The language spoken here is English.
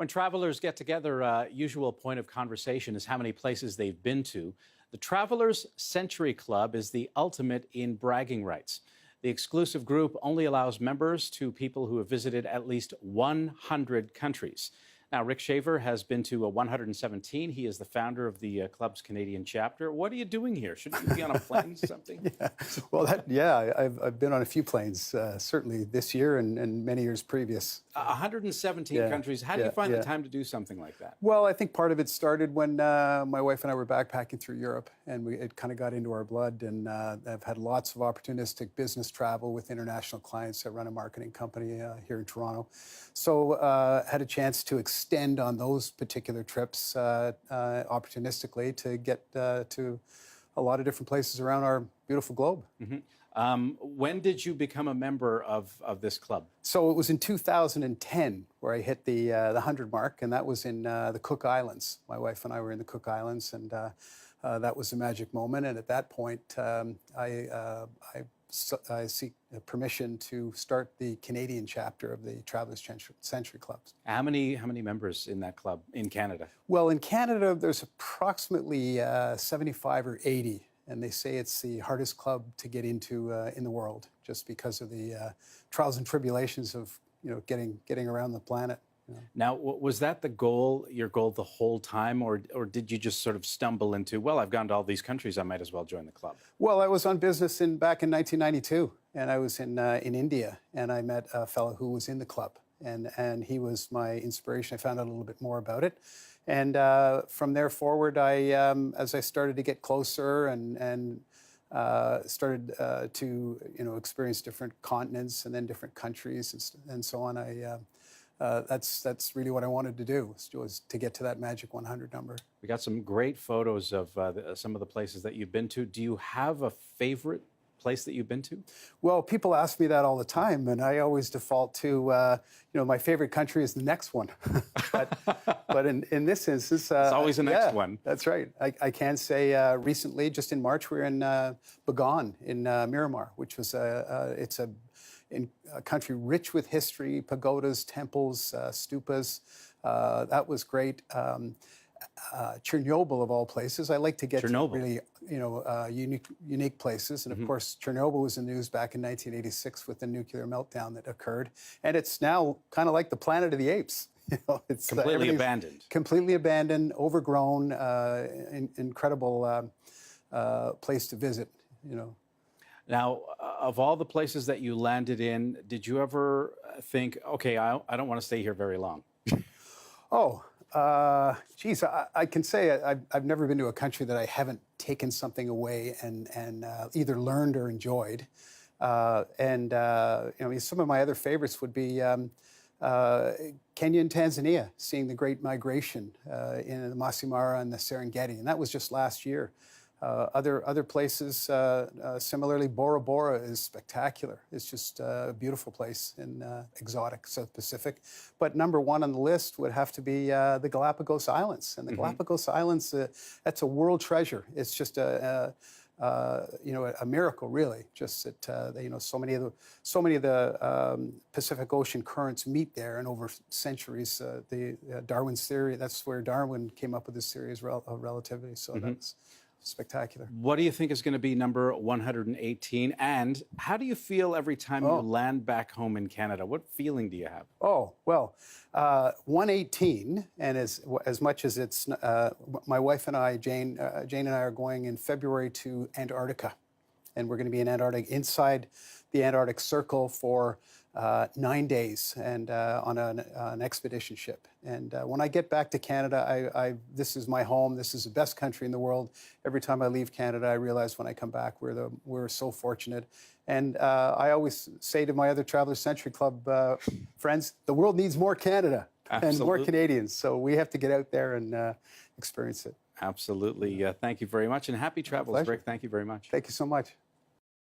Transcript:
When travelers get together, a usual point of conversation is how many places they've been to. The Travelers Century Club is the ultimate in bragging rights. The exclusive group only allows members to people who have visited at least 100 countries. Now, Rick Shaver has been to 117. He is the founder of the club's Canadian chapter. What are you doing here? Shouldn't you be on a plane or something? I've been on a few planes, certainly this year and many years previous. 117 countries. How do you find the time to do something like that? Well, I think part of it started when my wife and I were backpacking through Europe, and it kind of got into our blood. And I've had lots of opportunistic business travel with international clients. I run a marketing company here in Toronto. So had a chance to extend on those particular trips opportunistically to get to a lot of different places around our beautiful globe. When did you become a member of this club? So it was in 2010 where I hit the 100 mark, and that was in the Cook Islands. My wife and I were in the Cook Islands, and that was a magic moment. And at that point, I seek permission to start the Canadian chapter of the Travelers Century Clubs. How many members in that club in Canada? Well, in Canada, there's approximately 75 or 80. And they say it's the hardest club to get into in the world, just because of the trials and tribulations of getting around the planet. Now, was that the goal, your goal the whole time, or did you just sort of stumble into, well, I've gone to all these countries, I might as well join the club? Well, I was on business back in 1992, and I was in India, and I met a fellow who was in the club, and he was my inspiration. I found out a little bit more about it. And from there forward, as I started to get closer and started to experience different continents and then different countries and so on, that's really what I wanted to do, was to get to that magic 100 number. We got some great photos of some of the places that you've been to. Do you have a favorite place that you've been to? Well, people ask me that all the time, and I always default to, my favorite country is the next one. but in this instance, it's always the next one. That's right. I can say recently, just in March, we were in Bagan in Miramar, which was it's a country rich with history, pagodas, temples, stupas. That was great. Chernobyl, of all places. I like to get to really, unique places. And of course, Chernobyl was in the news back in 1986 with the nuclear meltdown that occurred. And it's now kind of like the Planet of the Apes. It's completely abandoned. Completely abandoned, overgrown, incredible place to visit, Now, of all the places that you landed in, did you ever think, okay, I don't want to stay here very long? Geez, I can say I've never been to a country that I haven't taken something away and either learned or enjoyed. Some of my other favorites would be Kenya and Tanzania, seeing the Great Migration in the Masai Mara and the Serengeti, and that was just last year. Other places, similarly, Bora Bora is spectacular. It's just a beautiful place in exotic South Pacific. But number one on the list would have to be the Galapagos Islands. And the Galapagos Islands, that's a world treasure. It's just a miracle, really. Just that so many of the Pacific Ocean currents meet there, and over centuries, Darwin's theory. That's where Darwin came up with this theory of relativity. So that's spectacular. What do you think is going to be number 118? And how do you feel every time you land back home in Canada? What feeling do you have? 118, and as much as it's, my wife and I, Jane and I are going in February to Antarctica. And we're going to be in Antarctica, inside the Antarctic Circle for 9 days, and on an expedition ship. And when I get back to Canada, this is my home. This is the best country in the world. Every time I leave Canada, I realize when I come back, we're so fortunate. And I always say to my other Travelers Century Club friends, the world needs more Canada and more Canadians. So we have to get out there and experience it. Absolutely. Thank you very much, and happy travels, Rick. Thank you very much. Thank you so much.